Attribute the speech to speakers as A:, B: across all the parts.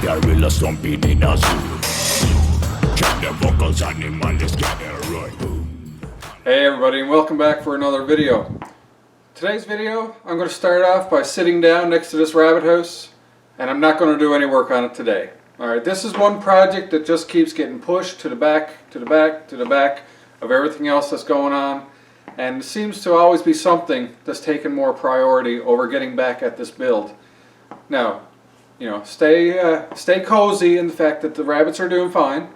A: gorilla stomping in a zoo. Check the vocals, animals gather right.
B: Hey everybody, and welcome back for another video. Today's video, I'm going to start off by sitting down next to this rabbit house, and I'm not going to do any work on it today. Alright, this is one project that just keeps getting pushed to the back, to the back, to the back of everything else that's going on, and it seems to always be something that's taken more priority over getting back at this build. Now, you know, stay cozy in the fact that the rabbits are doing fine.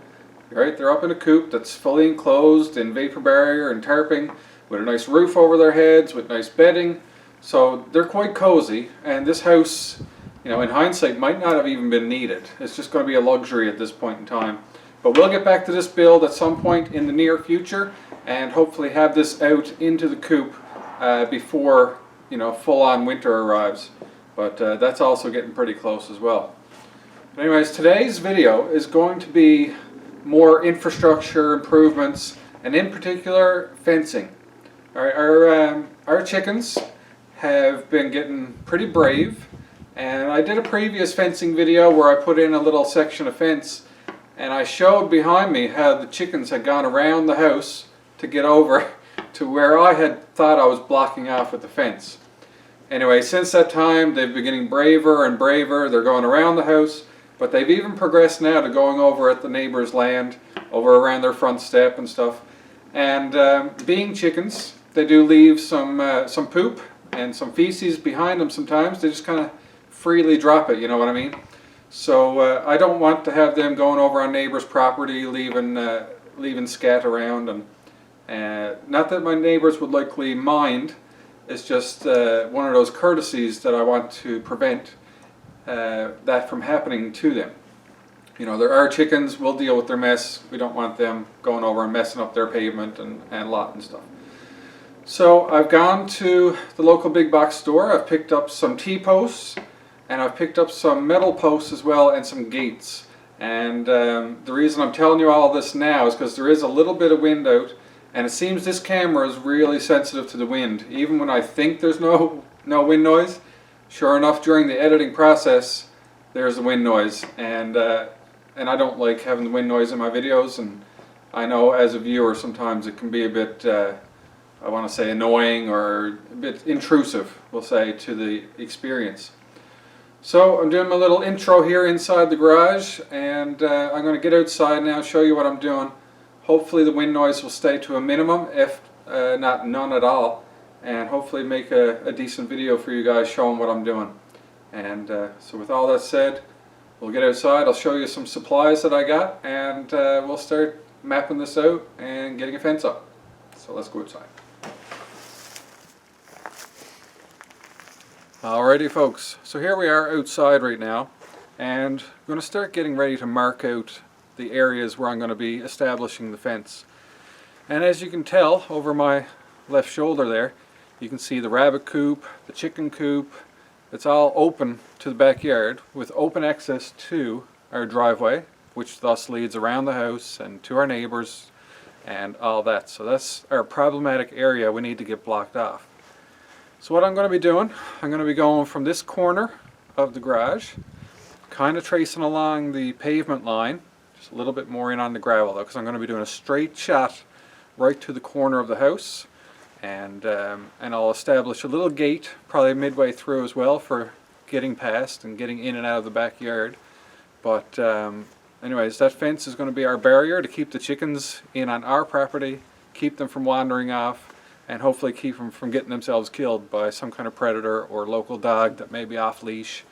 B: Right, they're up in a coop that's fully enclosed in vapor barrier and tarping, with a nice roof over their heads, with nice bedding. So they're quite cozy, and this house, you know, in hindsight might not have even been needed. It's just going to be a luxury at this point in time. But we'll get back to this build at some point in the near future, and hopefully have this out into the coop before, you know, full-on winter arrives. But that's also getting pretty close as well. But anyways, today's video is going to be more infrastructure improvements, and in particular fencing. Our chickens have been getting pretty brave, and I did a previous fencing video where I put in a little section of fence, and I showed behind me how the chickens had gone around the house to get over to where I had thought I was blocking off with the fence. Anyway, since that time they've been getting braver and braver. They're going around the house, but they've even progressed now to going over at the neighbor's land, over around their front step and stuff. And being chickens, they do leave some poop and some feces behind them sometimes. They just kind of freely drop it, you know what I mean? So I don't want to have them going over on neighbor's property, leaving scat around. And not that my neighbors would likely mind. It's just one of those courtesies that I want to prevent that from happening to them. You know, there are chickens, we'll deal with their mess. We don't want them going over and messing up their pavement and lot and stuff. So I've gone to the local big box store. I've picked up some T-posts, and I've picked up some metal posts as well, and some gates. And the reason I'm telling you all this now is because there is a little bit of wind out, and it seems this camera is really sensitive to the wind. Even when I think there's no wind noise, sure enough, during the editing process, there's the wind noise, and I don't like having the wind noise in my videos, and I know as a viewer sometimes it can be a bit, I want to say annoying, or a bit intrusive, we'll say, to the experience. So I'm doing my little intro here inside the garage, and I'm going to get outside now, show you what I'm doing. Hopefully the wind noise will stay to a minimum, if not none at all, and hopefully make a decent video for you guys showing what I'm doing. And so with all that said, we'll get outside, I'll show you some supplies that I got, and we'll start mapping this out and getting a fence up. So let's go outside. Alrighty folks, so here we are outside right now, and I'm going to start getting ready to mark out the areas where I'm going to be establishing the fence. And as you can tell over my left shoulder there, you can see the rabbit coop, the chicken coop. It's all open to the backyard with open access to our driveway, which thus leads around the house and to our neighbors and all that. So that's our problematic area we need to get blocked off. So what I'm going to be doing, I'm going to be going from this corner of the garage, kind of tracing along the pavement line, just a little bit more in on the gravel though, because I'm going to be doing a straight shot right to the corner of the house. And I'll establish a little gate probably midway through as well for getting past and getting in and out of the backyard. But anyways, that fence is going to be our barrier to keep the chickens in on our property, keep them from wandering off, and hopefully keep them from getting themselves killed by some kind of predator or local dog that may be off leash.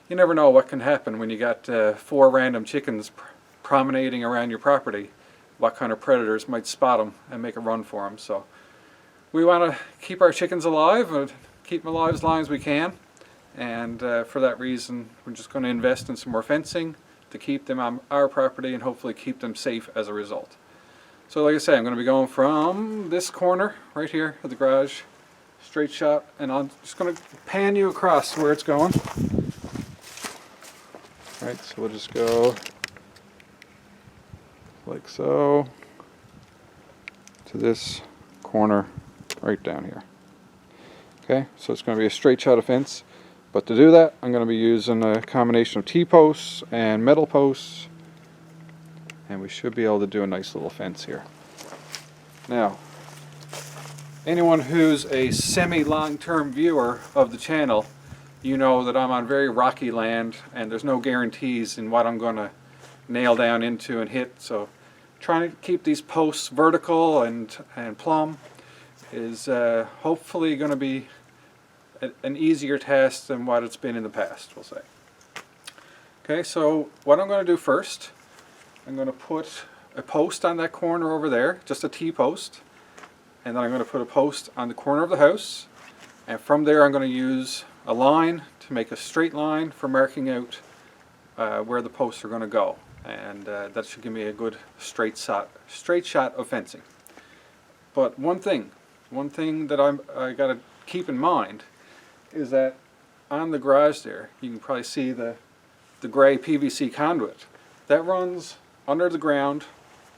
B: You never know what can happen when you got 4 random chickens promenading around your property. What kind of predators might spot them and make a run for them. So we want to keep our chickens alive and keep them alive as long as we can, and for that reason we're just going to invest in some more fencing to keep them on our property and hopefully keep them safe as a result. So like I say, I'm going to be going from this corner right here of the garage, straight shot, and I'm just going to pan you across where it's going. Alright, so we'll just go like so to this corner right down here. Okay, so it's going to be a straight shot of fence. But to do that, I'm going to be using a combination of T-posts and metal posts, and we should be able to do a nice little fence here. Now, anyone who's a semi-long-term viewer of the channel, you know that I'm on very rocky land and there's no guarantees in what I'm going to nail down into and hit. So trying to keep these posts vertical and plumb is hopefully going to be an easier task than what it's been in the past, we'll say. Okay, so what I'm going to do first, I'm going to put a post on that corner over there, just a T-post, and then I'm going to put a post on the corner of the house, and from there I'm going to use a line to make a straight line for marking out where the posts are going to go, and that should give me a good straight shot of fencing. But one thing that I got to keep in mind is that on the garage there, you can probably see the gray PVC conduit that runs under the ground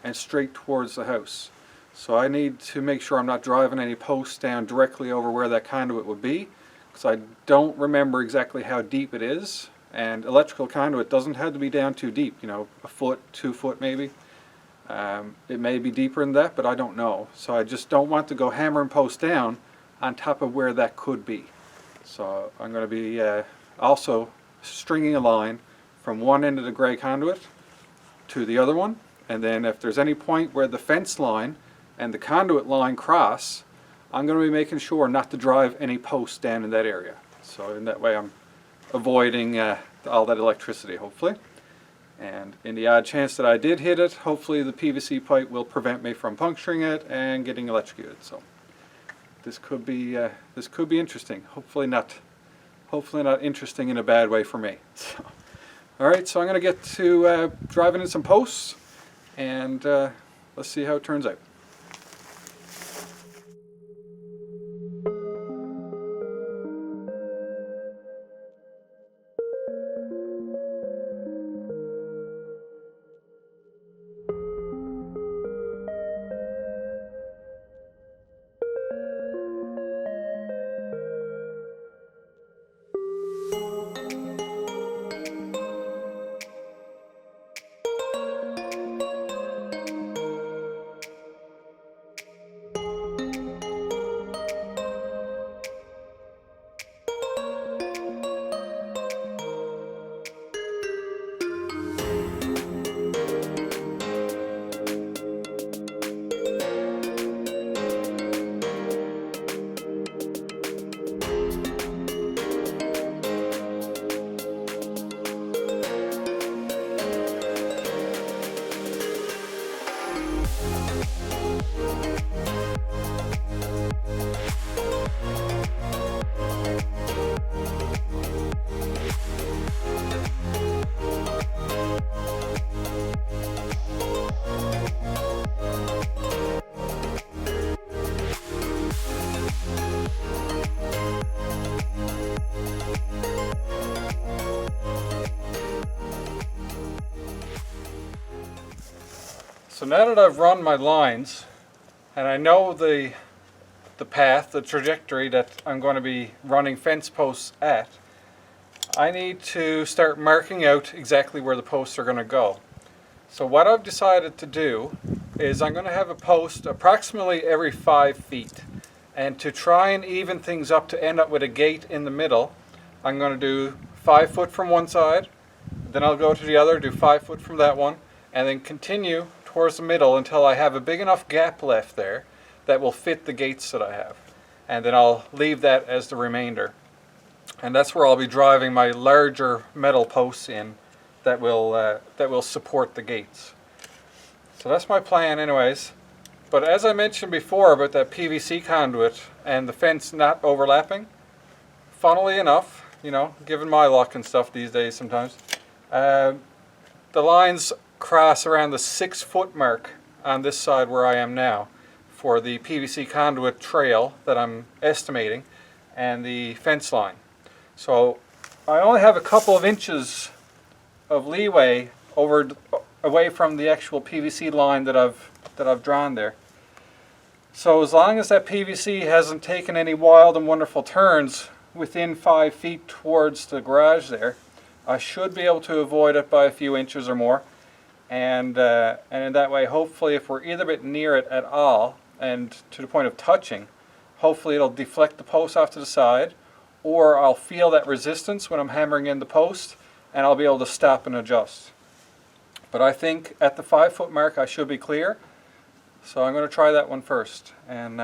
B: and straight towards the house. So I need to make sure I'm not driving any posts down directly over where that conduit would be, because I don't remember exactly how deep it is, and electrical conduit doesn't have to be down too deep, you know, a foot, 2 foot maybe. It may be deeper than that, but I don't know. So I just don't want to go hammering posts down on top of where that could be. So I'm going to be also stringing a line from one end of the gray conduit to the other one, and then if there's any point where the fence line and the conduit line cross, I'm going to be making sure not to drive any posts down in that area. So in that way I'm avoiding all that electricity, hopefully. And in the odd chance that I did hit it, hopefully the PVC pipe will prevent me from puncturing it and getting electrocuted. So this could be interesting. Hopefully not interesting in a bad way for me. So, all right, so I'm going to get to driving in some posts, and let's see how it turns out. So now that I've run my lines and I know the path, the trajectory that I'm going to be running fence posts at, I need to start marking out exactly where the posts are going to go. So what I've decided to do is I'm going to have a post approximately every 5 feet, and to try and even things up to end up with a gate in the middle, I'm going to do 5 foot from one side, then I'll go to the other, do 5 foot from that one, and then continue towards the middle until I have a big enough gap left there that will fit the gates that I have. And then I'll leave that as the remainder. And that's where I'll be driving my larger metal posts in that will support the gates. So that's my plan anyways. But as I mentioned before about that PVC conduit and the fence not overlapping, funnily enough, you know, given my luck and stuff these days sometimes, the lines cross around the 6 foot mark on this side where I am now for the PVC conduit trail that I'm estimating and the fence line. So I only have a couple of inches of leeway away from the actual PVC line that I've drawn there. So as long as that PVC hasn't taken any wild and wonderful turns within 5 feet towards the garage there, I should be able to avoid it by a few inches or more. And in that way, hopefully, if we're either bit near it at all, and to the point of touching, hopefully it'll deflect the post off to the side, or I'll feel that resistance when I'm hammering in the post, and I'll be able to stop and adjust. But I think at the 5 foot mark I should be clear, so I'm going to try that one first, and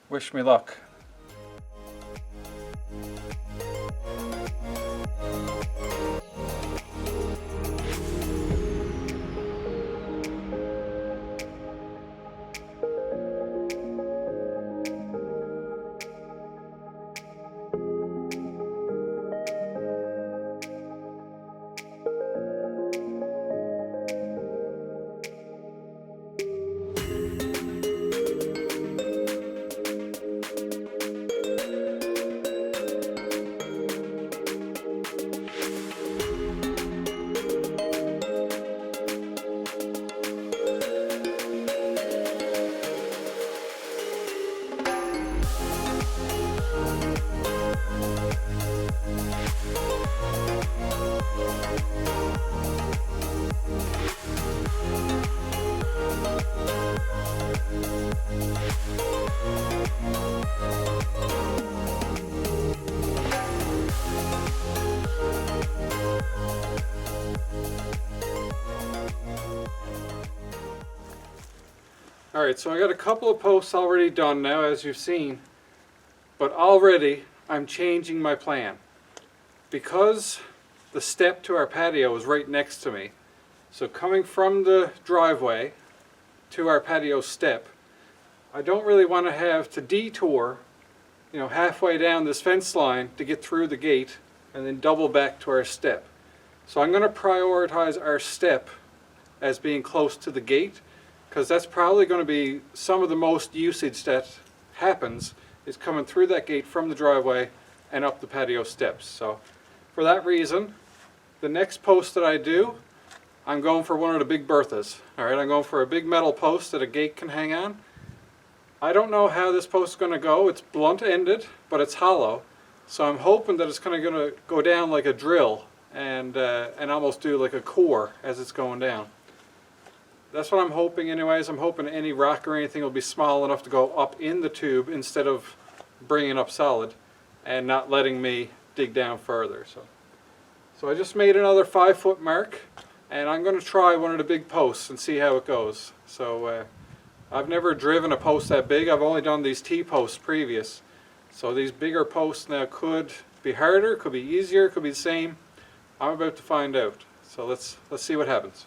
B: wish me luck. Alright, so I got a couple of posts already done now, as you've seen, but already I'm changing my plan. Because the step to our patio is right next to me, so coming from the driveway to our patio step, I don't really want to have to detour, halfway down this fence line to get through the gate and then double back to our step. So I'm going to prioritize our step as being close to the gate, because that's probably going to be some of the most usage that happens, is coming through that gate from the driveway and up the patio steps. So for that reason, the next post that I do, I'm going for one of the big Berthas. Alright, I'm going for a big metal post that a gate can hang on. I don't know how this post is going to go. It's blunt ended, but it's hollow. So I'm hoping that it's going to go down like a drill and almost do like a core as it's going down. That's what I'm hoping anyways. I'm hoping any rock or anything will be small enough to go up in the tube instead of bringing up solid and not letting me dig down further. So I just made another 5 foot mark, and I'm going to try one of the big posts and see how it goes. So I've never driven a post that big. I've only done these T-posts previous. So these bigger posts now could be harder, could be easier, could be the same. I'm about to find out. So let's see what happens.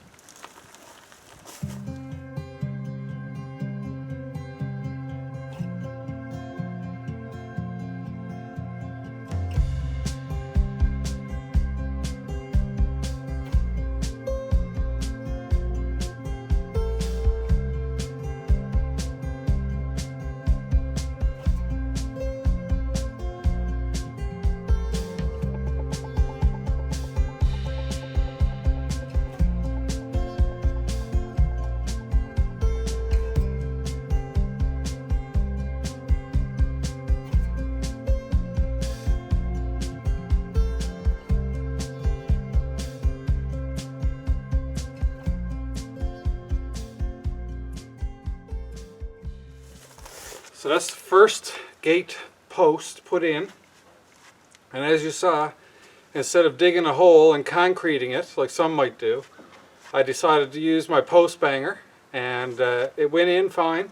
B: So that's the first gate post put in, and as you saw, instead of digging a hole and concreting it like some might do, I decided to use my post banger, and it went in fine.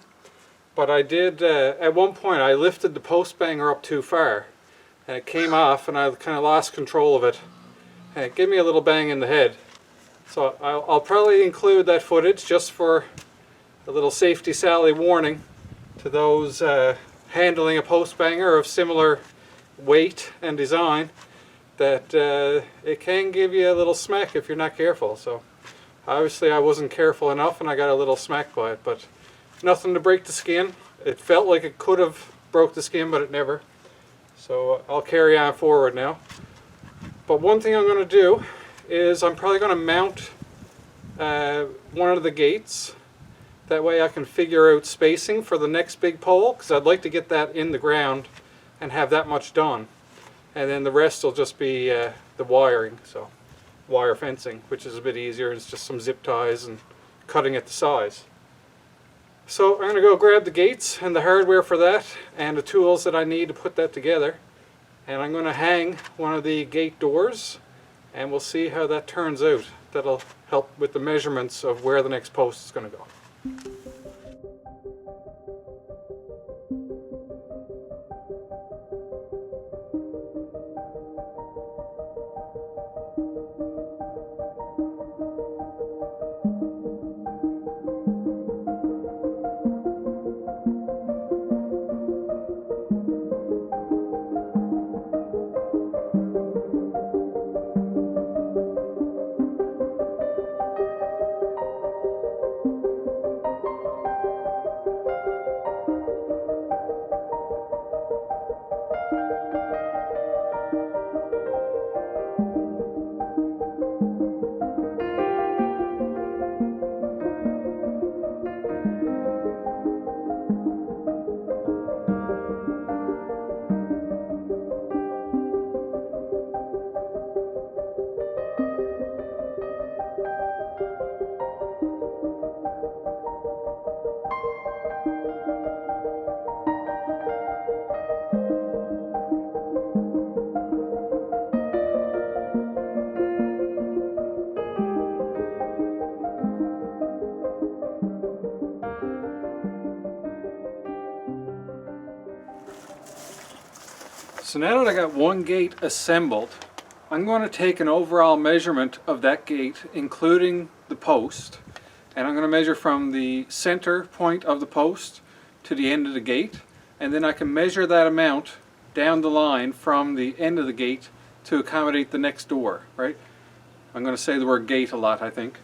B: But I did, at one point I lifted the post banger up too far and it came off, and I kind of lost control of it and it gave me a little bang in the head. So I'll probably include that footage just for a little safety Sally warning to those handling a post banger of similar weight and design, that it can give you a little smack if you're not careful. So obviously I wasn't careful enough and I got a little smack by it, but nothing to break the skin. It felt like it could have broke the skin, but it never. So I'll carry on forward now. But one thing I'm going to do is I'm probably going to mount one of the gates. That way I can figure out spacing for the next big pole, because I'd like to get that in the ground and have that much done. and then the rest will just be the wiring, so wire fencing, which is a bit easier. It's just some zip ties and cutting at the size. So I'm going to go grab the gates and the hardware for that and the tools that I need to put that together, and I'm going to hang one of the gate doors, and we'll see how that turns out. That'll help with the measurements of where the next post is going to go. So now that I got one gate assembled, I'm going to take an overall measurement of that gate, including the post, and I'm going to measure from the center point of the post to the end of the gate, and then I can measure that amount down the line from the end of the gate to accommodate the next door, right? I'm going to say the word gate a lot, I think.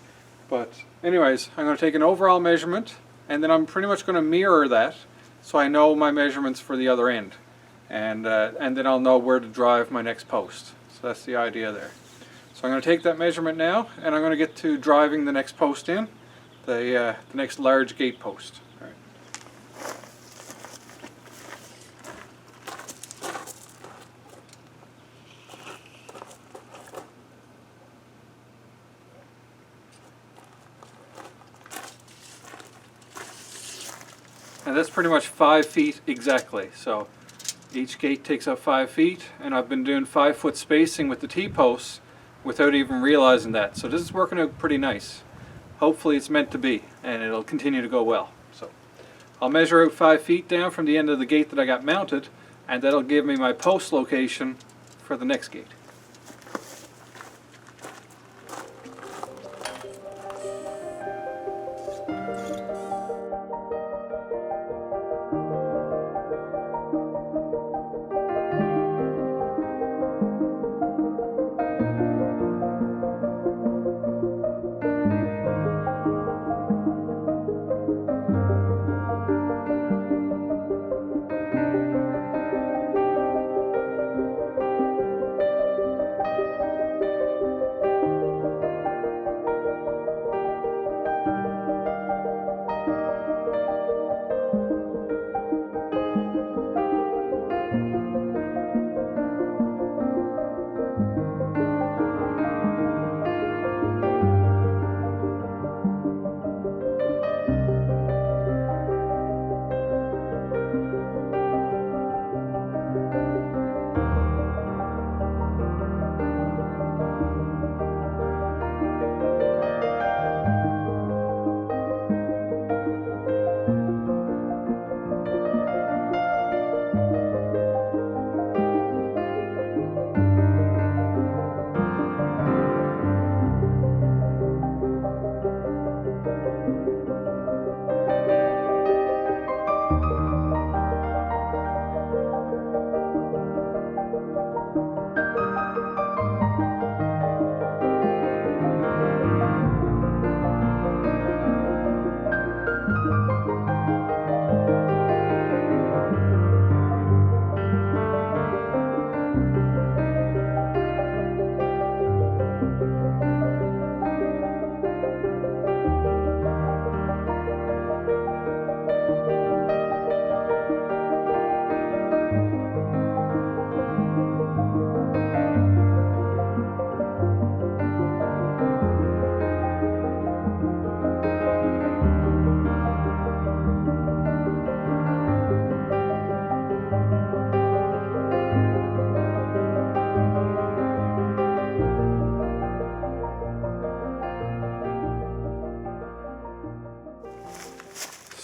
B: But anyways, I'm going to take an overall measurement, and then I'm pretty much going to mirror that so I know my measurements for the other end. And then I'll know where to drive my next post. So that's the idea there. So I'm going to take that measurement now, and I'm going to get to driving the next post in, the next large gate post. All right. And that's pretty much 5 feet exactly. So each gate takes up 5 feet, and I've been doing 5-foot spacing with the T-posts without even realizing that. So this is working out pretty nice. Hopefully it's meant to be, and it'll continue to go well. So I'll measure out 5 feet down from the end of the gate that I got mounted, and that'll give me my post location for the next gate.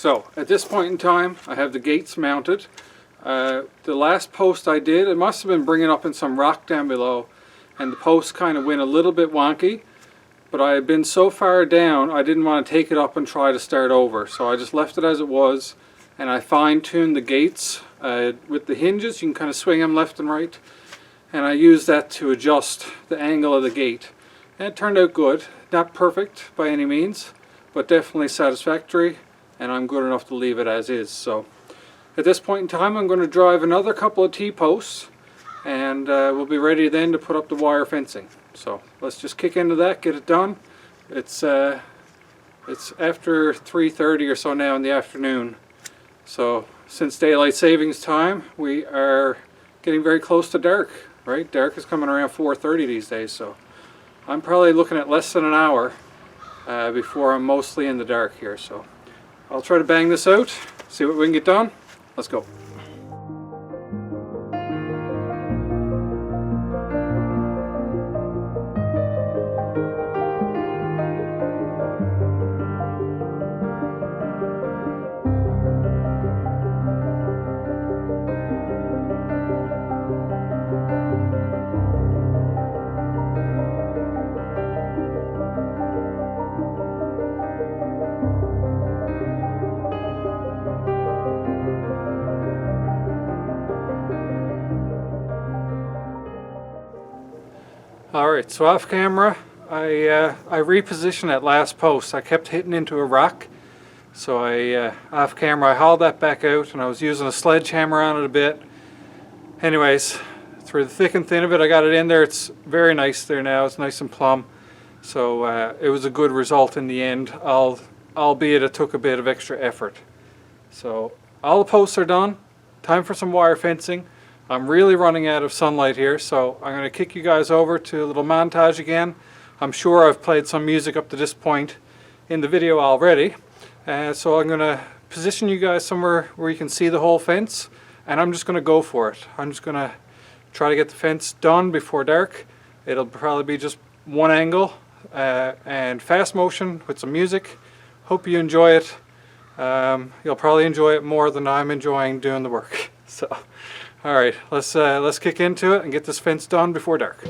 B: So at this point in time, I have the gates mounted. The last post I did, it must have been bringing up in some rock down below, and the post kind of went a little bit wonky, but I had been so far down I didn't want to take it up and try to start over, so I just left it as it was, and I fine-tuned the gates with the hinges. You can kind of swing them left and right, and I used that to adjust the angle of the gate, and it turned out good. Not perfect by any means, but definitely satisfactory, and I'm good enough to leave it as is. So at this point in time, I'm going to drive another couple of T-posts, and we'll be ready then to put up the wire fencing. So let's just kick into that, get it done. It's after 3:30 or so now in the afternoon. So since daylight savings time, we are getting very close to dark, right? Dark is coming around 4:30 these days, so I'm probably looking at less than an hour before I'm mostly in the dark here. So I'll try to bang this out, see what we can get done. Let's go. Alright, so off camera, I repositioned that last post. I kept hitting into a rock, so off camera I hauled that back out, and I was using a sledgehammer on it a bit. Anyways, through the thick and thin of it, I got it in there. It's very nice there now. It's nice and plumb, so it was a good result in the end, albeit it took a bit of extra effort. So all the posts are done. Time for some wire fencing. I'm really running out of sunlight here, so I'm going to kick you guys over to a little montage again. I'm sure I've played some music up to this point in the video already. So I'm going to position you guys somewhere where you can see the whole fence, and I'm just going to go for it. I'm just going to try to get the fence done before dark. It'll probably be just one angle and fast motion with some music. Hope you enjoy it. You'll probably enjoy it more than I'm enjoying doing the work. So. Alright, let's kick into it and get this fence done before dark.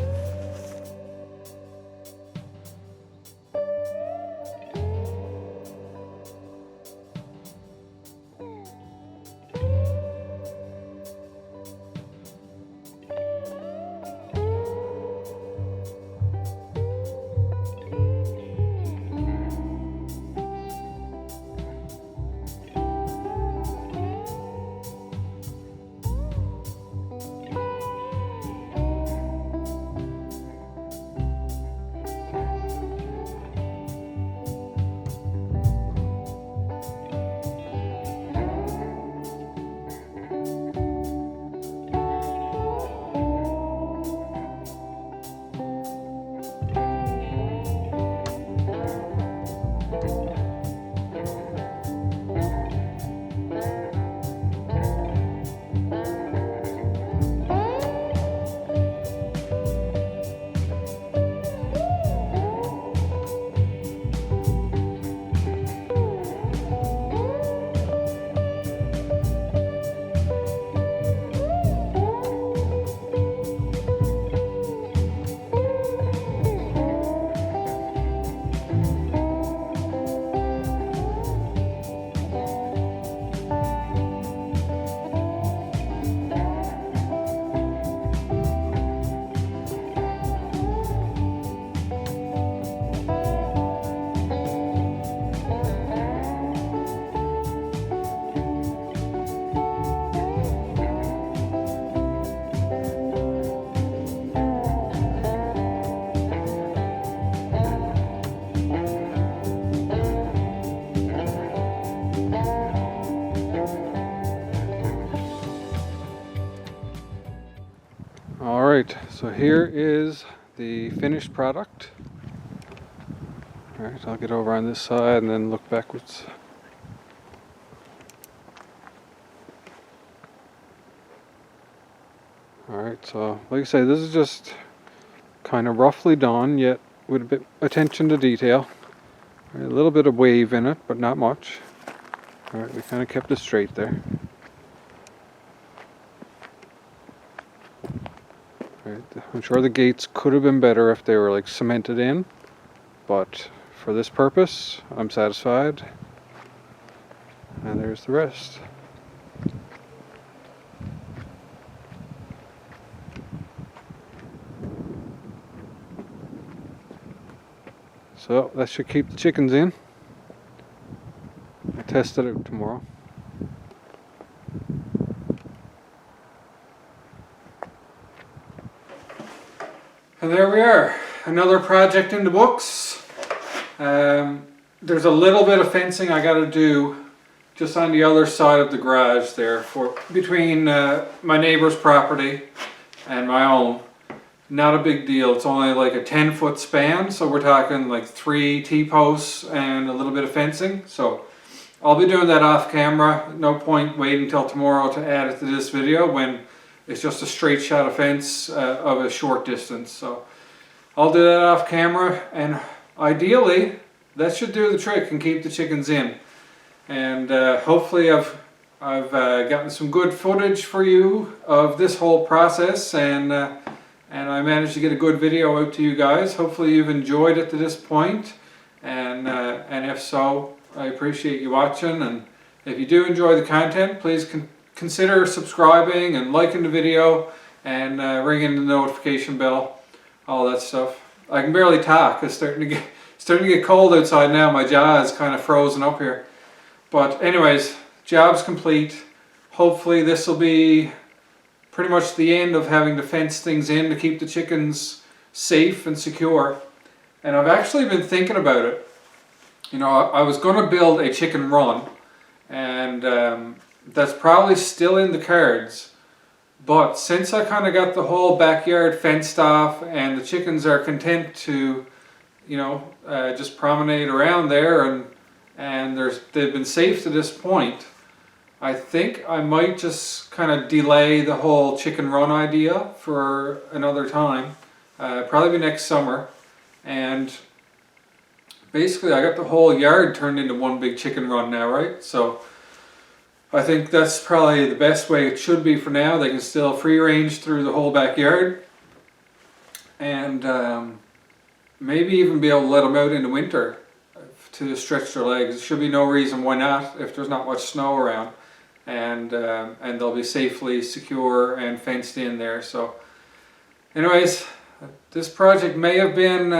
B: Alright, so here is the finished product. Alright, I'll get over on this side and then look backwards. Alright, so like I say, this is just kind of roughly done, yet with a bit attention to detail. A little bit of wave in it, but not much. Alright, we kind of kept it straight there. Right, I'm sure the gates could have been better if they were like cemented in, but for this purpose, I'm satisfied. And there's the rest. So that should keep the chickens in. I'll test it out tomorrow. And there we are, another project in the books. There's a little bit of fencing I got to do just on the other side of the garage there, for between my neighbor's property and my own. Not a big deal. It's only like a 10-foot span, so we're talking like 3 T-posts and a little bit of fencing. So I'll be doing that off camera. No point waiting until tomorrow to add it to this video when it's just a straight shot of fence of a short distance. So I'll do that off camera, and ideally that should do the trick and keep the chickens in. And hopefully I've gotten some good footage for you of this whole process, and I managed to get a good video out to you guys. Hopefully you've enjoyed it to this point, and if so, I appreciate you watching. And if you do enjoy the content, please consider subscribing and liking the video and ringing the notification bell, all that stuff. I can barely talk. It's starting to get cold outside now. My jaw is kind of frozen up here. But anyways, job's complete. Hopefully this will be pretty much the end of having to fence things in to keep the chickens safe and secure. And I've actually been thinking about it. You know, I was going to build a chicken run, and that's probably still in the cards. But since I kind of got the whole backyard fenced off and the chickens are content to, you know, just promenade around there, and they've been safe to this point, I think I might just kind of delay the whole chicken run idea for another time. Probably next summer. And basically I got the whole yard turned into one big chicken run now, right? So I think that's probably the best way it should be for now. They can still free range through the whole backyard, and maybe even be able to let them out in the winter to stretch their legs. There should be no reason why not if there's not much snow around, and they'll be safely secure and fenced in there. So anyways, this project may have been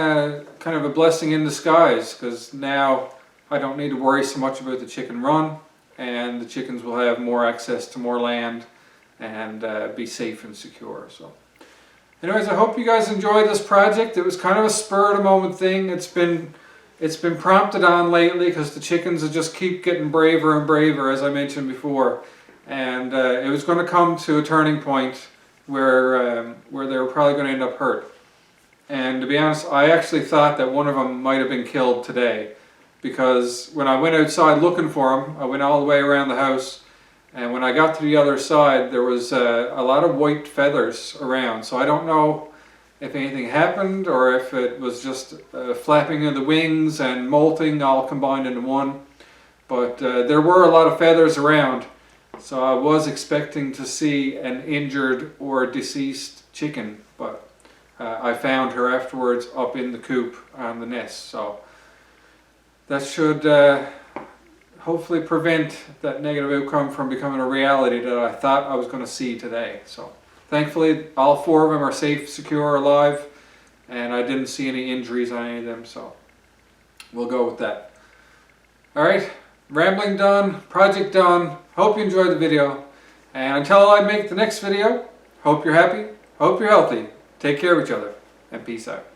B: kind of a blessing in disguise, because now I don't need to worry so much about the chicken run, and the chickens will have more access to more land and be safe and secure. So anyways, I hope you guys enjoyed this project. It was kind of a spur of the moment thing. It's been prompted on lately because the chickens just keep getting braver and braver, as I mentioned before, and it was going to come to a turning point where they were probably going to end up hurt. And to be honest, I actually thought that one of them might have been killed today, because when I went outside looking for them, I went all the way around the house, and when I got to the other side, there was a lot of white feathers around. So I don't know if anything happened, or if it was just flapping of the wings and molting all combined into one. But there were a lot of feathers around, so I was expecting to see an injured or deceased chicken, but I found her afterwards up in the coop on the nest. So that should hopefully prevent that negative outcome from becoming a reality that I thought I was going to see today. So thankfully all 4 of them are safe, secure, alive, and I didn't see any injuries on any of them, so we'll go with that. Alright, rambling done, project done. Hope you enjoyed the video, and until I make the next video, hope you're happy, hope you're healthy, take care of each other, and peace out.